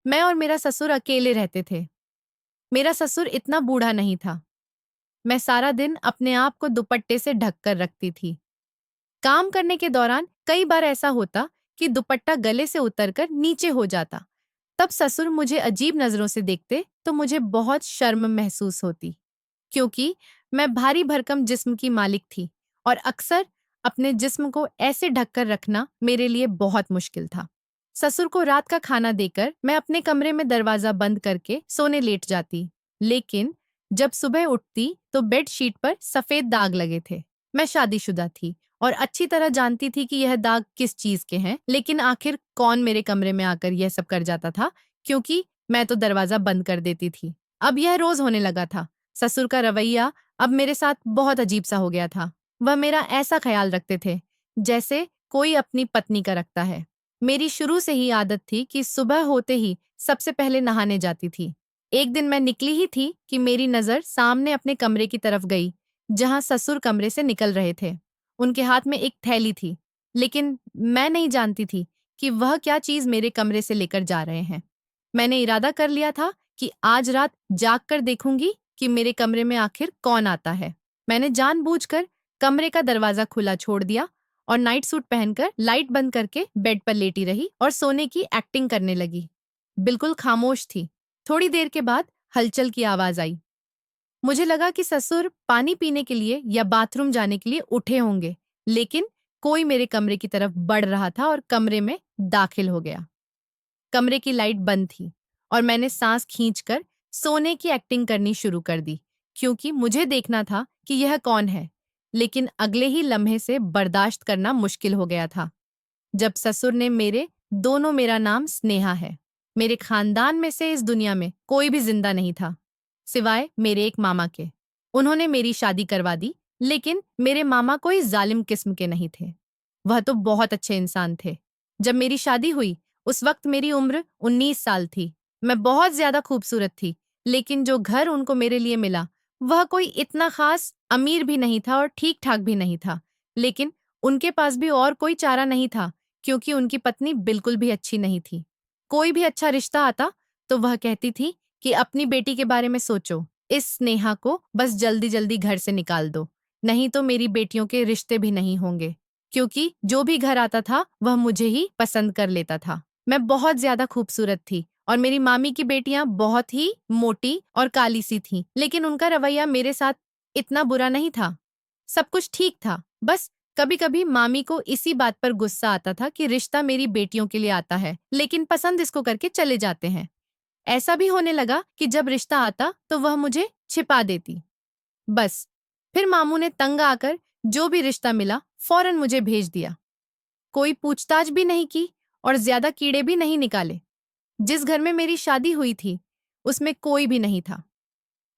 मैं और मेरा ससुर अकेले रहते थे। मेरा ससुर इतना बूढ़ा नहीं था। मैं सारा दिन अपने आप को दुपट्टे से ढक कर रखती थी। काम करने के दौरान कई बार ऐसा होता कि दुपट्टा गले से उतरकर नीचे हो जाता। तब ससुर मुझे अजीब नजरों से देखते तो मुझे बहुत शर्म महसूस होती, क्योंकि मैं भारी भरकम जिस्म की मालिक थी और अक्सर अपने जिस्म को ऐसे ढक कर रखना मेरे लिए बहुत मुश्किल था। ससुर को रात का खाना देकर मैं अपने कमरे में दरवाजा बंद करके सोने लेट जाती, लेकिन जब सुबह उठती तो बेडशीट पर सफेद दाग लगे थे। मैं शादीशुदा थी और अच्छी तरह जानती थी कि यह दाग किस चीज के हैं, लेकिन आखिर कौन मेरे कमरे में आकर यह सब कर जाता था, क्योंकि मैं तो दरवाजा बंद कर देती थी। अब यह रोज होने लगा था। ससुर का रवैया अब मेरे साथ बहुत अजीब सा हो गया था। वह मेरा ऐसा ख्याल रखते थे जैसे कोई अपनी पत्नी का रखता है। मेरी शुरू से ही आदत थी कि सुबह होते ही सबसे पहले नहाने जाती थी। एक दिन मैं निकली ही थी कि मेरी नजर सामने अपने कमरे की तरफ गई, जहां ससुर कमरे से निकल रहे थे। उनके हाथ में एक थैली थी, लेकिन मैं नहीं जानती थी कि वह क्या चीज मेरे कमरे से लेकर जा रहे हैं। मैंने इरादा कर लिया था कि आज रात जाग कर देखूंगी कि मेरे कमरे में आखिर कौन आता है। मैंने जानबूझकर कमरे का दरवाजा खुला छोड़ दिया और नाइट सूट पहनकर लाइट बंद करके बेड पर लेटी रही और सोने की एक्टिंग करने लगी। बिल्कुल खामोश थी। थोड़ी देर के बाद हलचल की आवाज आई। मुझे लगा कि ससुर पानी पीने के लिए या बाथरूम जाने के लिए उठे होंगे, लेकिन कोई मेरे कमरे की तरफ बढ़ रहा था और कमरे में दाखिल हो गया। कमरे की लाइट बंद थी और मैंने सांस खींचकर सोने की एक्टिंग करनी शुरू कर दी, क्योंकि मुझे देखना था कि यह कौन है। लेकिन अगले ही लम्हे से बर्दाश्त करना मुश्किल हो गया था जब ससुर ने मेरा नाम स्नेहा है। मेरे खानदान में से इस दुनिया में कोई भी जिंदा नहीं था, सिवाय मेरे एक मामा के। उन्होंने मेरी शादी करवा दी, लेकिन मेरे मामा कोई जालिम किस्म के नहीं थे। वह तो बहुत अच्छे इंसान थे। जब मेरी शादी हुई, उस वक्त मेरी उम्र 19 साल थी। मैं बहुत ज्यादा खूबसूरत थी, लेकिन जो घर उनको मेरे लिए मिला, वह कोई इतना खास अमीर भी नहीं था और ठीक ठाक भी नहीं था। लेकिन उनके पास भी और कोई चारा नहीं था, क्योंकि उनकी पत्नी बिल्कुल भी अच्छी नहीं थी। कोई भी अच्छा रिश्ता आता तो वह कहती थी कि अपनी बेटी के बारे में सोचो, इस स्नेहा को बस जल्दी जल्दी घर से निकाल दो, नहीं तो मेरी बेटियों के रिश्ते भी नहीं होंगे। क्योंकि जो भी घर आता था वह मुझे ही पसंद कर लेता था। मैं बहुत ज्यादा खूबसूरत थी और मेरी मामी की बेटियां बहुत ही मोटी और काली सी थीं, लेकिन उनका रवैया मेरे साथ इतना बुरा नहीं था। सब कुछ ठीक था। बस कभी कभी मामी को इसी बात पर गुस्सा आता था कि रिश्ता मेरी बेटियों के लिए आता है, लेकिन पसंद इसको करके चले जाते हैं। ऐसा भी होने लगा कि जब रिश्ता आता तो वह मुझे छिपा देती। बस फिर मामू ने तंग आकर जो भी रिश्ता मिला फौरन मुझे भेज दिया। कोई पूछताछ भी नहीं की और ज्यादा कीड़े भी नहीं निकाले। जिस घर में मेरी शादी हुई थी, उसमें कोई भी नहीं था।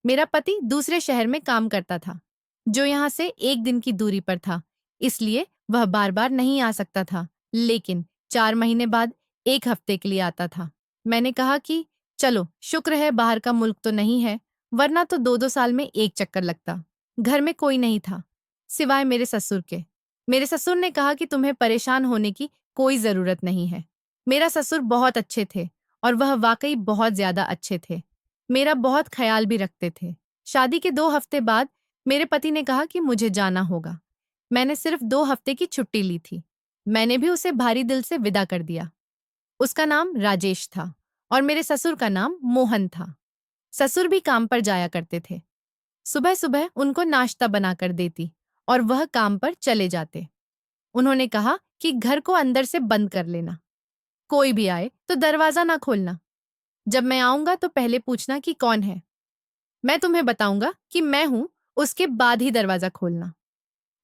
मेरा पति दूसरे शहर में काम करता था, जो यहाँ से एक दिन की दूरी पर था, इसलिए वह बार बार नहीं आ सकता था, लेकिन 4 महीने बाद एक हफ्ते के लिए आता था। मैंने कहा कि चलो शुक्र है बाहर का मुल्क तो नहीं है, वरना तो 2-2 साल में एक चक्कर लगता। घर में कोई नहीं था, सिवाय मेरे ससुर के। मेरे ससुर ने कहा कि तुम्हें परेशान होने की कोई जरूरत नहीं है। मेरा ससुर बहुत अच्छे थे और वह वाकई बहुत ज्यादा अच्छे थे। मेरा बहुत ख्याल भी रखते थे। शादी के 2 हफ्ते बाद मेरे पति ने कहा कि मुझे जाना होगा। मैंने सिर्फ 2 हफ्ते की छुट्टी ली थी। मैंने भी उसे भारी दिल से विदा कर दिया। उसका नाम राजेश था और मेरे ससुर का नाम मोहन था। ससुर भी काम पर जाया करते थे। सुबह सुबह उनको नाश्ता बनाकर देती और वह काम पर चले जाते। उन्होंने कहा कि घर को अंदर से बंद कर लेना। कोई भी आए तो दरवाजा ना खोलना। जब मैं आऊंगा तो पहले पूछना कि कौन है। मैं तुम्हें बताऊंगा कि मैं हूं, उसके बाद ही दरवाजा खोलना।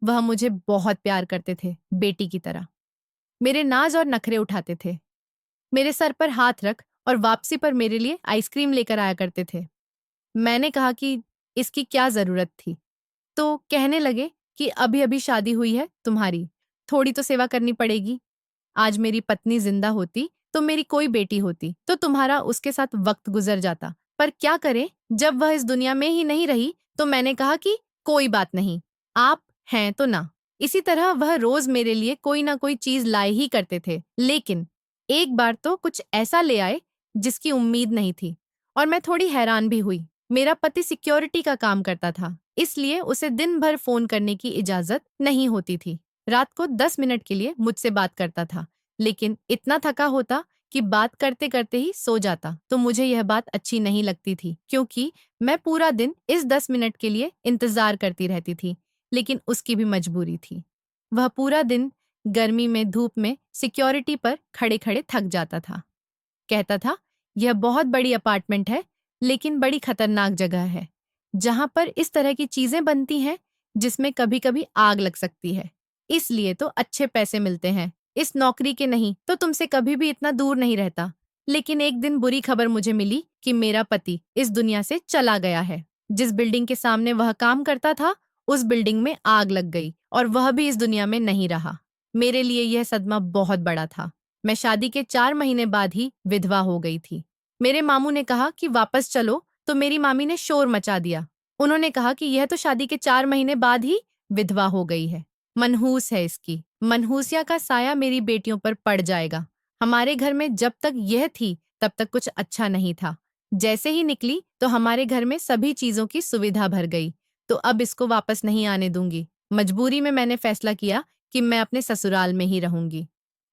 वह मुझे बहुत प्यार करते थे, बेटी की तरह। मेरे नाज और नखरे उठाते थे। मेरे सर पर हाथ रख और वापसी पर मेरे लिए आइसक्रीम लेकर आया करते थे। मैंने कहा कि इसकी क्या जरूरत थी, तो कहने लगे कि अभी अभी शादी हुई है तुम्हारी, थोड़ी तो सेवा करनी पड़ेगी। आज मेरी पत्नी जिंदा होती तो मेरी कोई बेटी होती तो तुम्हारा उसके साथ वक्त गुजर जाता, पर क्या करें, जब वह इस दुनिया में ही नहीं रही तो मैंने कहा कि कोई बात नहीं, आप हैं तो ना। इसी तरह वह रोज मेरे लिए कोई ना कोई चीज लाए ही करते थे, लेकिन एक बार तो कुछ ऐसा ले आए जिसकी उम्मीद नहीं थी और मैं थोड़ी हैरान भी हुई। मेरा पति सिक्योरिटी का काम करता था, इसलिए उसे दिन भर फोन करने की इजाजत नहीं होती थी। रात को 10 मिनट के लिए मुझसे बात करता था, लेकिन इतना थका होता कि बात करते करते ही सो जाता। तो मुझे यह बात अच्छी नहीं लगती थी, क्योंकि मैं पूरा दिन इस 10 मिनट के लिए इंतजार करती रहती थी। लेकिन उसकी भी मजबूरी थी। वह पूरा दिन गर्मी में धूप में सिक्योरिटी पर खड़े खड़े थक जाता था। कहता था, यह बहुत बड़ी अपार्टमेंट है, लेकिन बड़ी खतरनाक जगह है, जहां पर इस तरह की चीजें बनती हैं जिसमें कभी कभी आग लग सकती है। इसलिए तो अच्छे पैसे मिलते हैं। इस नौकरी के नहीं तो तुमसे कभी भी इतना दूर नहीं रहता। लेकिन एक दिन बुरी खबर मुझे मिली कि मेरा पति इस दुनिया से चला गया है। जिस बिल्डिंग के सामने वह काम करता था, उस बिल्डिंग में आग लग गई और वह भी इस दुनिया में नहीं रहा। मेरे लिए यह सदमा बहुत बड़ा था। मैं शादी के 4 महीने बाद ही विधवा हो गई थी। मेरे मामू ने कहा कि वापस चलो, तो मेरी मामी ने शोर मचा दिया। उन्होंने कहा कि यह तो शादी के 4 महीने बाद ही विधवा हो गई है। मनहूस है इसकी। मनहूसिया का साया मेरी बेटियों पर पड़ जाएगा। हमारे घर में जब तक यह थी तब तक कुछ अच्छा नहीं था। जैसे ही निकली तो हमारे घर में सभी चीजों की सुविधा भर गई। तो अब इसको वापस नहीं आने दूंगी। मजबूरी में मैंने फैसला किया कि मैं अपने ससुराल में ही रहूंगी।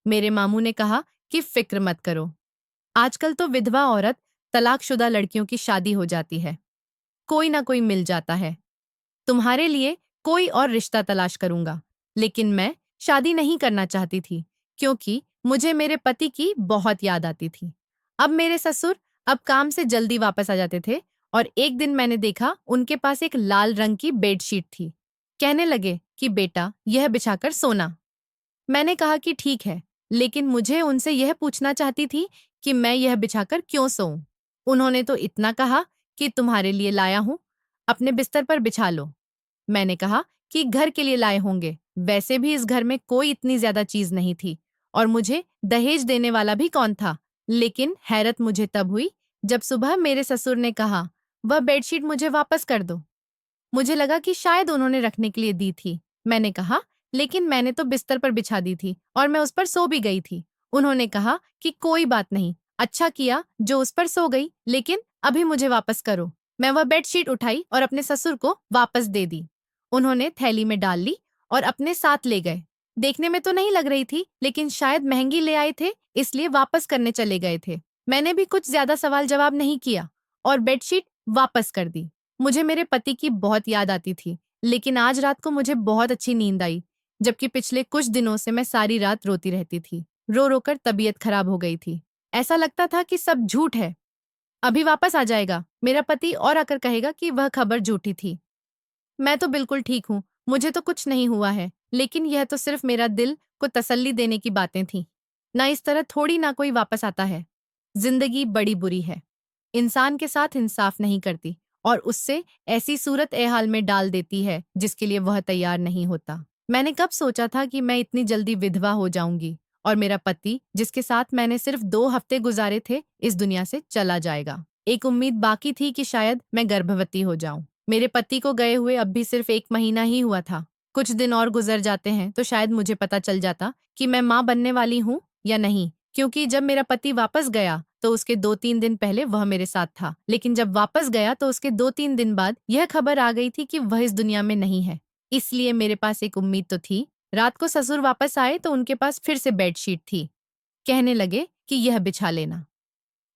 मेरे मामू ने कहा कि फिक्र मत करो। आजकल तो विधवा औरत, तलाकशुदा लड़कियों की शादी हो जाती है। कोई ना कोई मिल जाता है। तुम्हारे लिए कोई और रिश्ता तलाश करूंगा। लेकिन मैं शादी नहीं करना चाहती थी, क्योंकि मुझे मेरे पति की बहुत याद आती थी। अब मेरे ससुर अब काम से जल्दी वापस आ जाते थे और एक दिन मैंने देखा उनके पास एक लाल रंग की बेडशीट थी। कहने लगे कि बेटा, यह बिछाकर सोना। मैंने कहा कि ठीक है, लेकिन मुझे उनसे यह पूछना चाहती थी कि मैं यह बिछाकर क्यों सोऊं। उन्होंने तो इतना कहा कि तुम्हारे लिए लाया हूं, अपने बिस्तर पर बिछा लो। मैंने कहा कि घर के लिए लाए होंगे। वैसे भी इस घर में कोई इतनी ज्यादा चीज नहीं थी और मुझे दहेज देने वाला भी कौन था। लेकिन हैरत मुझे तब हुई जब सुबह मेरे ससुर ने कहा, वह बेडशीट मुझे वापस कर दो। मुझे लगा कि शायद उन्होंने रखने के लिए दी थी। मैंने कहा, लेकिन मैंने तो बिस्तर पर बिछा दी थी और मैं उस पर सो भी गई थी। उन्होंने कहा कि कोई बात नहीं, अच्छा किया जो उस पर सो गई, लेकिन अभी मुझे वापस करो। मैं वह बेडशीट उठाई और अपने ससुर को वापस दे दी। उन्होंने थैली में डाल ली और अपने साथ ले गए। देखने में तो नहीं लग रही थी, लेकिन शायद महंगी ले आए थे, इसलिए वापस करने चले गए थे। मैंने भी कुछ ज्यादा सवाल जवाब नहीं किया और बेडशीट वापस कर दी। मुझे मेरे पति की बहुत याद आती थी, लेकिन आज रात को मुझे बहुत अच्छी नींद आई, जबकि पिछले कुछ दिनों से मैं सारी रात रोती रहती थी। रो रो कर तबीयत खराब हो गई थी। ऐसा लगता था कि सब झूठ है। अभी वापस आ जाएगा मेरा पति और आकर कहेगा कि वह खबर झूठी थी। मैं तो बिल्कुल ठीक हूँ, मुझे तो कुछ नहीं हुआ है, लेकिन यह तो सिर्फ मेरा दिल को तसल्ली देने की बातें थीं। ना इस तरह थोड़ी ना कोई वापस आता है। जिंदगी बड़ी बुरी है। इंसान के साथ इंसाफ नहीं करती और उससे ऐसी सूरत ए हाल में डाल देती है जिसके लिए वह तैयार नहीं होता। मैंने कब सोचा था कि मैं इतनी जल्दी विधवा हो जाऊंगी और मेरा पति, जिसके साथ मैंने सिर्फ 2 हफ्ते गुजारे थे, इस दुनिया से चला जाएगा। एक उम्मीद बाकी थी कि शायद मैं गर्भवती हो जाऊं। मेरे पति को गए हुए अब भी सिर्फ 1 महीना ही हुआ था। कुछ दिन और गुजर जाते हैं तो शायद मुझे पता चल जाता कि मैं माँ बनने वाली हूँ या नहीं, क्योंकि जब मेरा पति वापस गया तो उसके 2-3 दिन पहले वह मेरे साथ था। लेकिन जब वापस गया तो उसके 2-3 दिन बाद यह खबर आ गई थी कि वह इस दुनिया में नहीं है। इसलिए मेरे पास एक उम्मीद तो थी। रात को ससुर वापस आए तो उनके पास फिर से बेडशीट थी। कहने लगे कि यह बिछा लेना।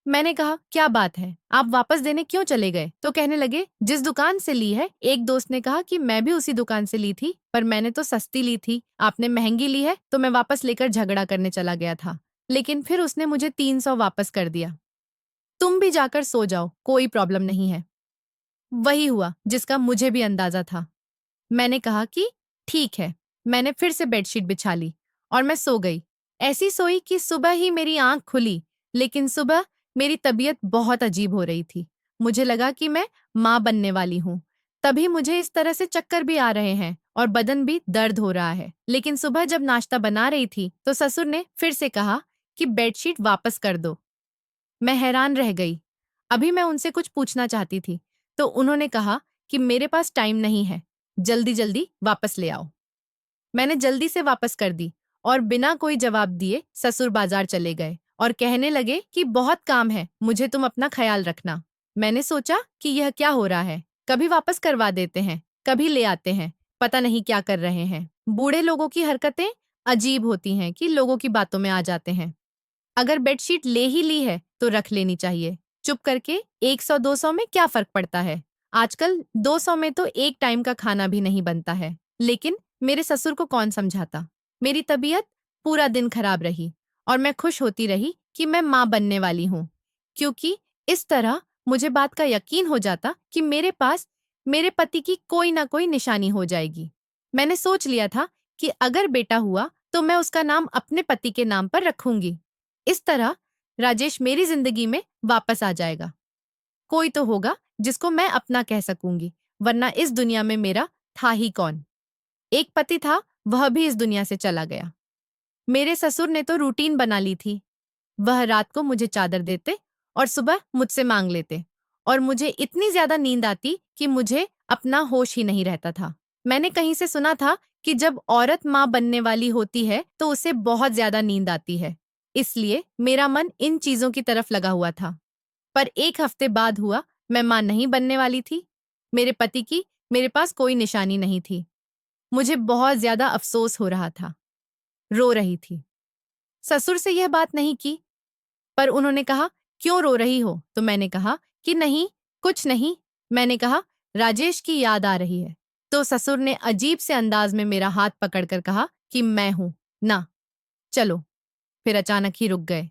मैंने कहा, क्या बात है, आप वापस देने क्यों चले गए? तो कहने लगे, जिस दुकान से ली है। एक दोस्त ने कहा कि मैं भी उसी दुकान से ली थी, पर मैंने तो सस्ती ली थी, आपने महंगी ली है, तो मैं वापस लेकर झगड़ा करने चला गया था। लेकिन फिर उसने मुझे 300 वापस कर दिया। तुम भी जाकर सो जाओ, कोई प्रॉब्लम नहीं है। वही हुआ जिसका मुझे भी अंदाजा था। मैंने कहा कि ठीक है। मैंने फिर से बेडशीट बिछा ली और मैं सो गई। ऐसी सोई कि सुबह ही मेरी आंख खुली, लेकिन सुबह मेरी तबीयत बहुत अजीब हो रही थी। मुझे लगा कि मैं माँ बनने वाली हूँ। तभी मुझे इस तरह से चक्कर भी आ रहे हैं और बदन भी दर्द हो रहा है। लेकिन सुबह जब नाश्ता बना रही थी तो ससुर ने फिर से कहा कि बेडशीट वापस कर दो। मैं हैरान रह गई। अभी मैं उनसे कुछ पूछना चाहती थी, तो उन्होंने कहा कि मेरे पास टाइम नहीं है, जल्दी जल्दी वापस ले आओ। मैंने जल्दी से वापस कर दी और बिना कोई जवाब दिए ससुर बाजार चले गए और कहने लगे कि बहुत काम है, मुझे तुम अपना ख्याल रखना। मैंने सोचा कि यह क्या हो रहा है, कभी वापस करवा देते हैं, कभी ले आते हैं, पता नहीं क्या कर रहे हैं। बूढ़े लोगों की हरकतें अजीब होती हैं कि लोगों की बातों में आ जाते हैं। अगर बेडशीट ले ही ली है तो रख लेनी चाहिए। चुप करके 100-200 में क्या फर्क पड़ता है? आजकल 200 में तो एक टाइम का खाना भी नहीं बनता है। लेकिन मेरे ससुर को कौन समझाता? मेरी तबीयत पूरा दिन खराब रही और मैं खुश होती रही कि मैं माँ बनने वाली हूँ, क्योंकि इस तरह मुझे बात का यकीन हो जाता कि मेरे पास मेरे पति की कोई ना कोई निशानी हो जाएगी। मैंने सोच लिया था कि अगर बेटा हुआ तो मैं उसका नाम अपने पति के नाम पर रखूंगी। इस तरह राजेश मेरी जिंदगी में वापस आ जाएगा। कोई तो होगा जिसको मैं अपना कह सकूंगी, वरना इस दुनिया में मेरा था ही कौन। एक पति था, वह भी इस दुनिया से चला गया। मेरे ससुर ने तो रूटीन बना ली थी। वह रात को मुझे चादर देते और सुबह मुझसे मांग लेते, और मुझे इतनी ज्यादा नींद आती कि मुझे अपना होश ही नहीं रहता था। मैंने कहीं से सुना था कि जब औरत माँ बनने वाली होती है तो उसे बहुत ज्यादा नींद आती है। इसलिए मेरा मन इन चीजों की तरफ लगा हुआ था। पर एक हफ्ते बाद हुआ, मैं माँ नहीं बनने वाली थी। मेरे पति की मेरे पास कोई निशानी नहीं थी। मुझे बहुत ज्यादा अफसोस हो रहा था। रो रही थी। ससुर से यह बात नहीं की, पर उन्होंने कहा, क्यों रो रही हो? तो मैंने कहा कि नहीं, कुछ नहीं। मैंने कहा, राजेश की याद आ रही है। तो ससुर ने अजीब से अंदाज में मेरा हाथ पकड़कर कहा कि मैं हूं ना, चलो। फिर अचानक ही रुक गए।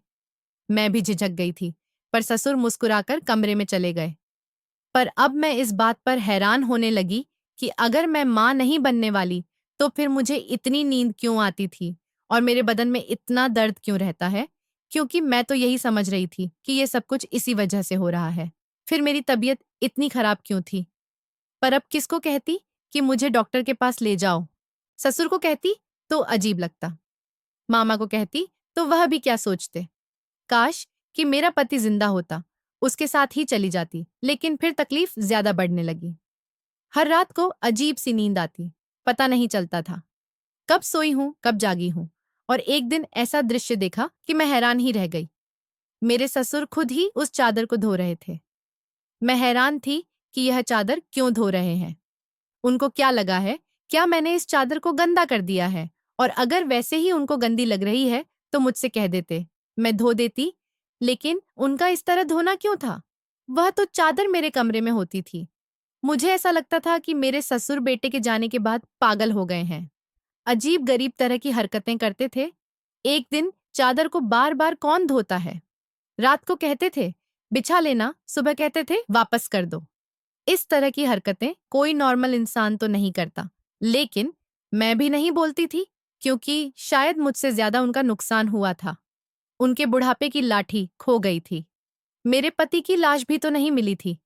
मैं भी झिझक गई थी, पर ससुर मुस्कुराकर कमरे में चले गए। पर अब मैं इस बात पर हैरान होने लगी कि अगर मैं माँ नहीं बनने वाली तो फिर मुझे इतनी नींद क्यों आती थी और मेरे बदन में इतना दर्द क्यों रहता है? क्योंकि मैं तो यही समझ रही थी कि ये सब कुछ इसी वजह से हो रहा है। फिर मेरी तबीयत इतनी खराब क्यों थी? पर अब किसको कहती कि मुझे डॉक्टर के पास ले जाओ? ससुर को कहती तो अजीब लगता, मामा को कहती तो वह भी क्या सोचते। काश कि मेरा पति जिंदा होता, उसके साथ ही चली जाती, लेकिन फिर तकलीफ ज्यादा बढ़ने लगी। हर रात को अजीब सी नींद आती, पता नहीं चलता था कब सोई हूं कब जागी हूं। और एक दिन ऐसा दृश्य देखा कि मैं हैरान ही रह गई। मेरे ससुर खुद ही उस चादर को धो रहे थे। मैं हैरान थी कि यह चादर क्यों धो रहे हैं। उनको क्या लगा है? क्या मैंने इस चादर को गंदा कर दिया है? और अगर वैसे ही उनको गंदी लग रही है तो मुझसे कह देते, मैं धो देती। लेकिन उनका इस तरह धोना क्यों था? वह तो चादर मेरे कमरे में होती थी। मुझे ऐसा लगता था कि मेरे ससुर बेटे के जाने के बाद पागल हो गए हैं। अजीब गरीब तरह की हरकतें करते थे। एक दिन चादर को बार बार कौन धोता है? रात को कहते थे बिछा लेना, सुबह कहते थे वापस कर दो। इस तरह की हरकतें कोई नॉर्मल इंसान तो नहीं करता। लेकिन मैं भी नहीं बोलती थी, क्योंकि शायद मुझसे ज्यादा उनका नुकसान हुआ था। उनके बुढ़ापे की लाठी खो गई थी। मेरे पति की लाश भी तो नहीं मिली थी।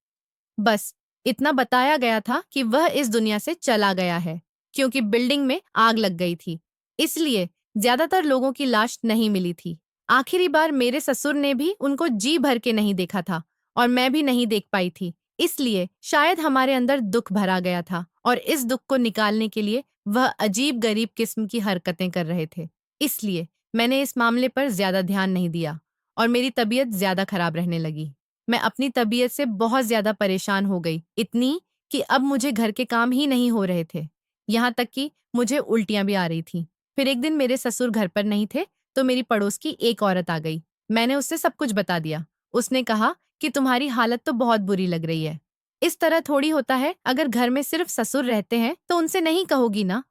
बस इतना बताया गया था कि वह इस दुनिया से चला गया है, क्योंकि बिल्डिंग में आग लग गई थी। इसलिए ज्यादातर लोगों की लाश नहीं मिली थी। आखिरी बार मेरे ससुर ने भी उनको जी भर के नहीं देखा था, और मैं भी नहीं देख पाई थी। इसलिए शायद हमारे अंदर दुख भरा गया था, और इस दुख को निकालने के लिए वह अजीब गरीब किस्म की हरकतें कर रहे थे। इसलिए मैंने इस मामले पर ज्यादा ध्यान नहीं दिया, और मेरी तबीयत ज्यादा खराब रहने लगी। मैं अपनी तबीयत से बहुत ज्यादा परेशान हो गई, इतनी कि अब मुझे घर के काम ही नहीं हो रहे थे। यहाँ तक कि मुझे उल्टियां भी आ रही थी। फिर एक दिन मेरे ससुर घर पर नहीं थे, तो मेरी पड़ोस की एक औरत आ गई। मैंने उससे सब कुछ बता दिया। उसने कहा कि तुम्हारी हालत तो बहुत बुरी लग रही है। इस तरह थोड़ी होता है, अगर घर में सिर्फ ससुर रहते हैं तो उनसे नहीं कहोगी ना,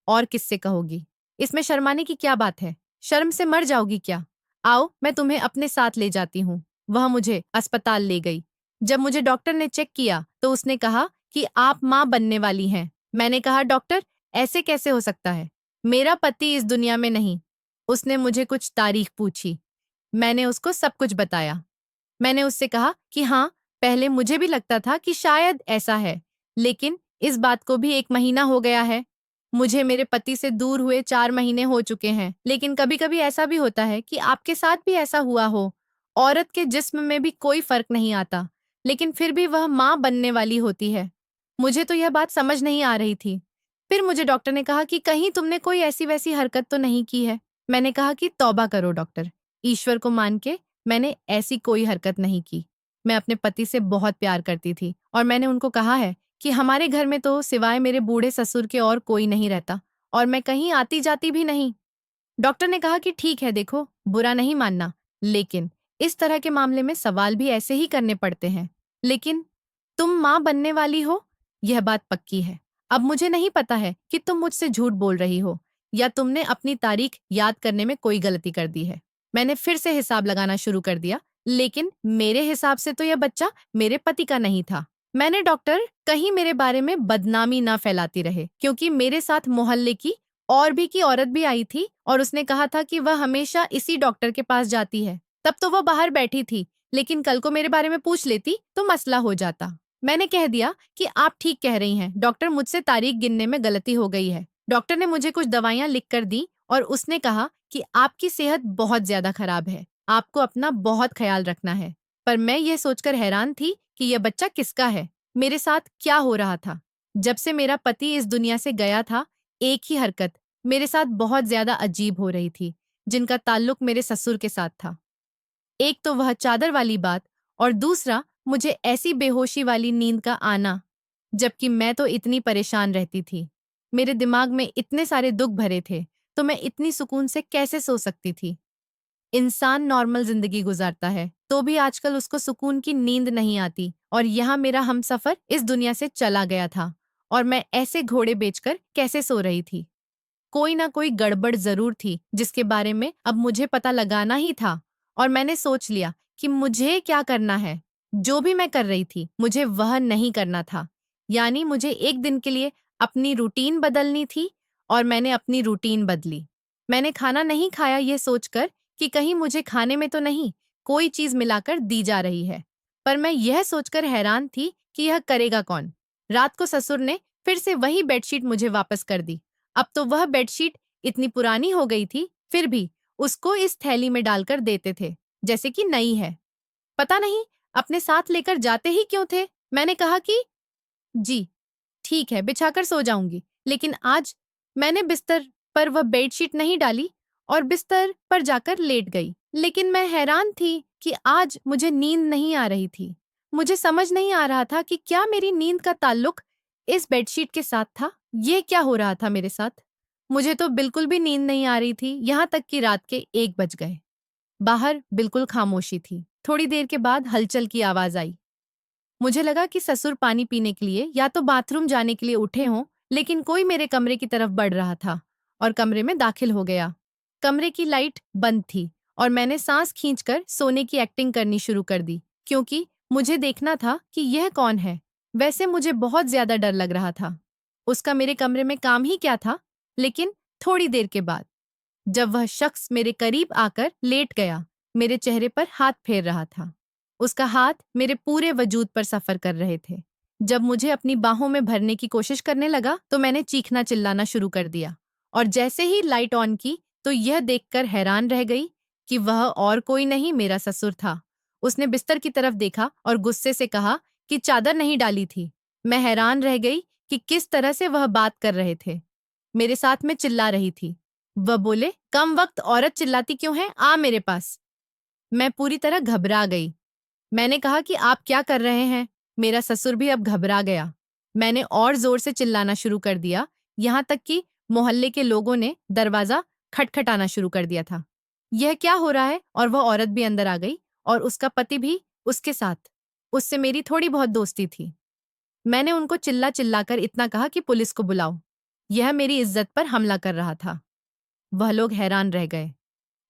और किससे कहोगी? इसमें शर्माने की क्या बात है? शर्म से मर जाओगी क्या? आओ, मैं तुम्हें अपने साथ ले जाती हूँ। वह मुझे अस्पताल ले गई। जब मुझे डॉक्टर ने चेक किया तो उसने कहा कि आप माँ बनने वाली हैं। मैंने कहा, डॉक्टर, ऐसे कैसे हो सकता है? मेरा पति इस दुनिया में नहीं। उसने मुझे कुछ तारीख पूछी। मैंने उसको सब कुछ बताया। मैंने उससे कहा कि हाँ, पहले मुझे भी लगता था कि शायद ऐसा है, लेकिन इस बात को भी 1 महीना हो गया है। मुझे मेरे पति से दूर हुए 4 महीने हो चुके हैं। लेकिन कभी कभी ऐसा भी होता है कि आपके साथ भी ऐसा हुआ हो। औरत के जिस्म में भी कोई फर्क नहीं आता, लेकिन फिर भी वह माँ बनने वाली होती है। मुझे तो यह बात समझ नहीं आ रही थी। फिर मुझे डॉक्टर ने कहा कि कहीं तुमने कोई ऐसी वैसी हरकत तो नहीं की है। मैंने कहा कि तौबा करो डॉक्टर, ईश्वर को मान के मैंने ऐसी कोई हरकत नहीं की। मैं अपने पति से बहुत प्यार करती थी और मैंने उनको कहा है कि हमारे घर में तो सिवाय मेरे बूढ़े ससुर के और कोई नहीं रहता और मैं कहीं आती जाती भी नहीं। डॉक्टर ने कहा कि ठीक है, देखो, बुरा नहीं मानना, लेकिन इस तरह के मामले में सवाल भी ऐसे ही करने पड़ते हैं। लेकिन तुम माँ बनने वाली हो, यह बात पक्की है। अब मुझे नहीं पता है कि तुम मुझसे झूठ बोल रही हो या तुमने अपनी तारीख याद करने में कोई गलती कर दी है। मैंने फिर से हिसाब लगाना शुरू कर दिया, लेकिन मेरे हिसाब से तो यह बच्चा मेरे पति का नहीं था। मैंने डॉक्टर कहीं मेरे बारे में बदनामी ना फैलाती रहे, क्योंकि मेरे साथ मोहल्ले की और भी की औरत भी आई थी और उसने कहा था कि वह हमेशा इसी डॉक्टर के पास जाती है। तब तो वह बाहर बैठी थी, लेकिन कल को मेरे बारे में पूछ लेती तो मसला हो जाता। मैंने कह दिया कि आप ठीक कह रही हैं डॉक्टर, मुझसे तारीख गिनने में गलती हो गई है। डॉक्टर ने मुझे कुछ दवाइयां लिख कर दी और उसने कहा कि आपकी सेहत बहुत ज्यादा खराब है, आपको अपना बहुत ख्याल रखना है। पर मैं ये सोचकर हैरान थी कि यह बच्चा किसका है, मेरे साथ क्या हो रहा था। जब से मेरा पति इस दुनिया से गया था, एक ही हरकत मेरे साथ बहुत ज्यादा अजीब हो रही थी, जिनका ताल्लुक मेरे ससुर के साथ था। एक तो वह चादर वाली बात और दूसरा मुझे ऐसी बेहोशी वाली नींद का आना, जबकि मैं तो इतनी परेशान रहती थी। मेरे दिमाग में इतने सारे दुख भरे थे, तो मैं इतनी सुकून से कैसे सो सकती थी। इंसान नॉर्मल जिंदगी गुजारता है तो भी आजकल उसको सुकून की नींद नहीं आती, और यहाँ मेरा हमसफर इस दुनिया से चला गया था और मैं ऐसे घोड़े बेचकर कैसे सो रही थी। कोई ना कोई गड़बड़ जरूर थी जिसके बारे में अब मुझे पता लगाना ही था, और मैंने सोच लिया कि मुझे क्या करना है। जो भी मैं कर रही थी मुझे वह नहीं करना था, यानी मुझे एक दिन के लिए अपनी रूटीन बदलनी थी, और मैंने अपनी रूटीन बदली। मैंने खाना नहीं खाया ये सोचकर कि कहीं मुझे खाने में तो नहीं कोई चीज मिलाकर दी जा रही है, पर मैं यह सोचकर हैरान थी कि यह करेगा कौन। रात को ससुर ने फिर से वही बेडशीट मुझे वापस कर दी। अब तो वह बेडशीट इतनी पुरानी हो गई थी, फिर भी उसको इस थैली में डालकर देते थे जैसे कि नई है। पता नहीं अपने साथ लेकर जाते ही क्यों थे। मैंने कहा कि जी ठीक है, बिछाकर सो जाऊंगी, लेकिन आज मैंने बिस्तर पर वह बेडशीट नहीं डाली और बिस्तर पर जाकर लेट गई। लेकिन मैं हैरान थी कि आज मुझे नींद नहीं आ रही थी। मुझे समझ नहीं आ रहा था कि क्या मेरी नींद का ताल्लुक इस बेडशीट के साथ था। ये क्या हो रहा था मेरे साथ। मुझे तो बिल्कुल भी नींद नहीं आ रही थी, यहाँ तक कि रात के 1 बज गए। बाहर बिल्कुल खामोशी थी। थोड़ी देर के बाद हलचल की आवाज आई। मुझे लगा कि ससुर पानी पीने के लिए या तो बाथरूम जाने के लिए उठे हों, लेकिन कोई मेरे कमरे की तरफ बढ़ रहा था और कमरे में दाखिल हो गया। कमरे की लाइट बंद थी और मैंने सांस खींचकर सोने की एक्टिंग करनी शुरू कर दी, क्योंकि मुझे देखना था कि यह कौन है। वैसे मुझे बहुत ज्यादा डर लग रहा था। उसका मेरे कमरे में काम ही क्या था। लेकिन थोड़ी देर के बाद जब वह शख्स मेरे करीब आकर लेट गया, मेरे चेहरे पर हाथ फेर रहा था। उसका हाथ मेरे पूरे वजूद पर सफर कर रहे थे। जब मुझे अपनी बाहों में भरने की कोशिश करने लगा तो मैंने चीखना चिल्लाना शुरू कर दिया, और जैसे ही लाइट ऑन की तो यह देखकर हैरान रह गई कि वह और कोई नहीं, मेरा ससुर था। उसने बिस्तर की तरफ देखा और गुस्से से कहा कि चादर नहीं डाली थी। मैं हैरान रह गई कि किस तरह से वह बात कर रहे थे। मेरे साथ में चिल्ला रही थी। वह बोले, कम वक्त औरत चिल्लाती क्यों है, आ मेरे पास। मैं पूरी तरह घबरा गई। मैंने कहा कि आप क्या कर रहे हैं। मेरा ससुर भी अब घबरा गया। मैंने और जोर से चिल्लाना शुरू कर दिया, यहाँ तक कि मोहल्ले के लोगों ने दरवाजा खटखटाना शुरू कर दिया था। यह क्या हो रहा है। और वह औरत भी अंदर आ गई और उसका पति भी उसके साथ। उससे मेरी थोड़ी बहुत दोस्ती थी। मैंने उनको चिल्ला चिल्लाकर इतना कहा कि पुलिस को बुलाओ। यह मेरी इज्जत पर हमला कर रहा था। वह लोग हैरान रह गए।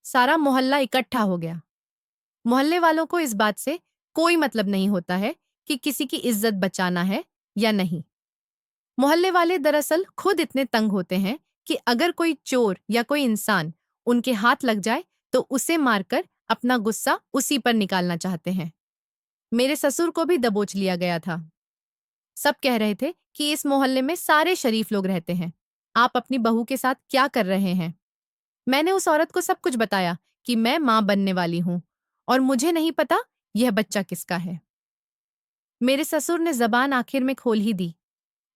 सारा मोहल्ला इकट्ठा हो गया। मोहल्ले वालों को इस बात से कोई मतलब नहीं होता है कि किसी की इज्जत बचाना है या नहीं। मोहल्ले वाले दरअसल खुद इतने तंग होते हैं कि अगर कोई चोर या कोई इंसान उनके हाथ लग जाए तो उसे मारकर अपना गुस्सा उसी पर निकालना चाहते हैं। मेरे ससुर को भी दबोच लिया गया था। सब कह रहे थे कि इस मोहल्ले में सारे शरीफ लोग रहते हैं, आप अपनी बहू के साथ क्या कर रहे हैं। मैंने उस औरत को सब कुछ बताया कि मैं मां बनने वाली हूं और मुझे नहीं पता यह बच्चा किसका है। मेरे ससुर ने जबान आखिर में खोल ही दी।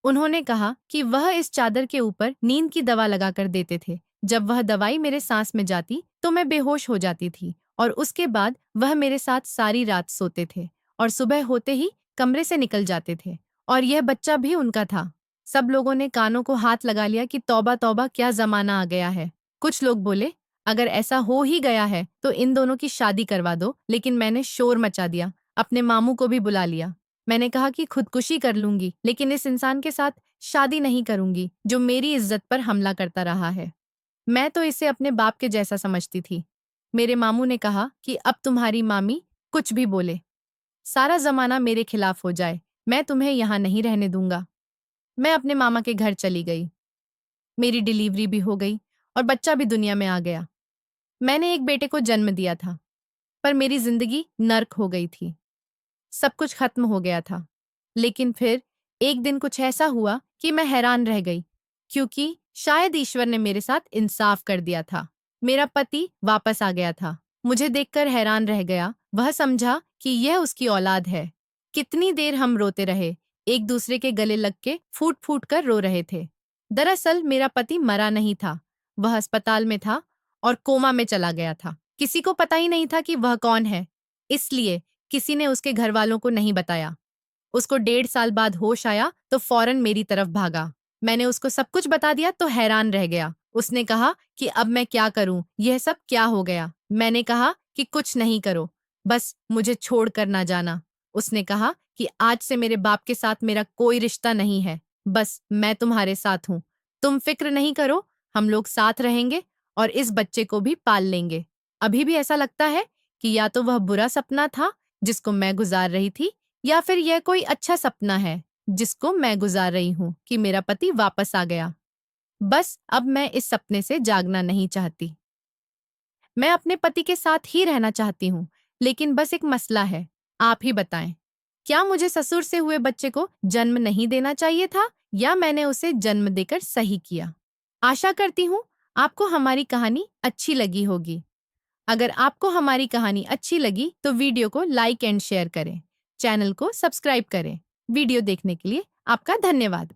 उन्होंने कहा कि वह इस चादर के ऊपर नींद की दवा लगाकर देते थे। जब वह दवाई मेरे सांस में जाती तो मैं बेहोश हो जाती थी और उसके बाद वह मेरे साथ सारी रात सोते थे और सुबह होते ही कमरे से निकल जाते थे। और यह बच्चा भी उनका था। सब लोगों ने कानों को हाथ लगा लिया कि तौबा तौबा, क्या जमाना आ गया है। कुछ लोग बोले, अगर ऐसा हो ही गया है तो इन दोनों की शादी करवा दो, लेकिन मैंने शोर मचा दिया, अपने मामू को भी बुला लिया। मैंने कहा कि खुदकुशी कर लूंगी, लेकिन इस इंसान के साथ शादी नहीं करूंगी जो मेरी इज्जत पर हमला करता रहा है। मैं तो इसे अपने बाप के जैसा समझती थी। मेरे मामू ने कहा कि अब तुम्हारी मामी कुछ भी बोले, सारा जमाना मेरे खिलाफ हो जाए, मैं तुम्हें यहाँ नहीं रहने दूंगा। मैं अपने मामा के घर चली गई। मेरी डिलीवरी भी हो गई और बच्चा भी दुनिया में आ गया। मैंने एक बेटे को जन्म दिया था, पर मेरी जिंदगी नर्क हो गई थी। सब कुछ खत्म हो गया था। लेकिन फिर एक दिन कुछ ऐसा हुआ कि मैं हैरान रह गई, क्योंकि शायद ईश्वर ने मेरे साथ इंसाफ कर दिया था। मेरा पति वापस आ गया था। मुझे देखकर हैरान रह गया। वह समझा कि यह उसकी औलाद है। कितनी देर हम रोते रहे, एक दूसरे के गले लग के फूट फूट कर रो रहे थे। दरअसल मेरा पति मरा नहीं था, वह अस्पताल में था और कोमा में चला गया था। किसी को पता ही नहीं था कि वह कौन है, इसलिए किसी ने उसके घर वालों को नहीं बताया। उसको 1.5 साल बाद होश आया तो फौरन मेरी तरफ भागा। मैंने उसको सब कुछ बता दिया तो हैरान रह गया। उसने कहा कि अब मैं क्या करूं, यह सब क्या हो गया। मैंने कहा कि कुछ नहीं करो, बस मुझे छोड़ कर ना जाना। उसने कहा कि आज से मेरे बाप के साथ मेरा कोई रिश्ता नहीं है, बस मैं तुम्हारे साथ हूं। तुम फिक्र नहीं करो, हम लोग साथ रहेंगे और इस बच्चे को भी पाल लेंगे। अभी भी ऐसा लगता है कि या तो वह बुरा सपना था जिसको मैं गुजार रही थी, या फिर यह कोई अच्छा सपना है जिसको मैं गुजार रही हूं कि मेरा पति वापस आ गया। बस अब मैं इस सपने से जागना नहीं चाहती। मैं अपने पति के साथ ही रहना चाहती हूँ, लेकिन बस एक मसला है। आप ही बताएं, क्या मुझे ससुर से हुए बच्चे को जन्म नहीं देना चाहिए था, या मैंने उसे जन्म देकर सही किया? आशा करती हूँ आपको हमारी कहानी अच्छी लगी होगी। अगर आपको हमारी कहानी अच्छी लगी तो वीडियो को लाइक एंड शेयर करें, चैनल को सब्सक्राइब करें। वीडियो देखने के लिए आपका धन्यवाद।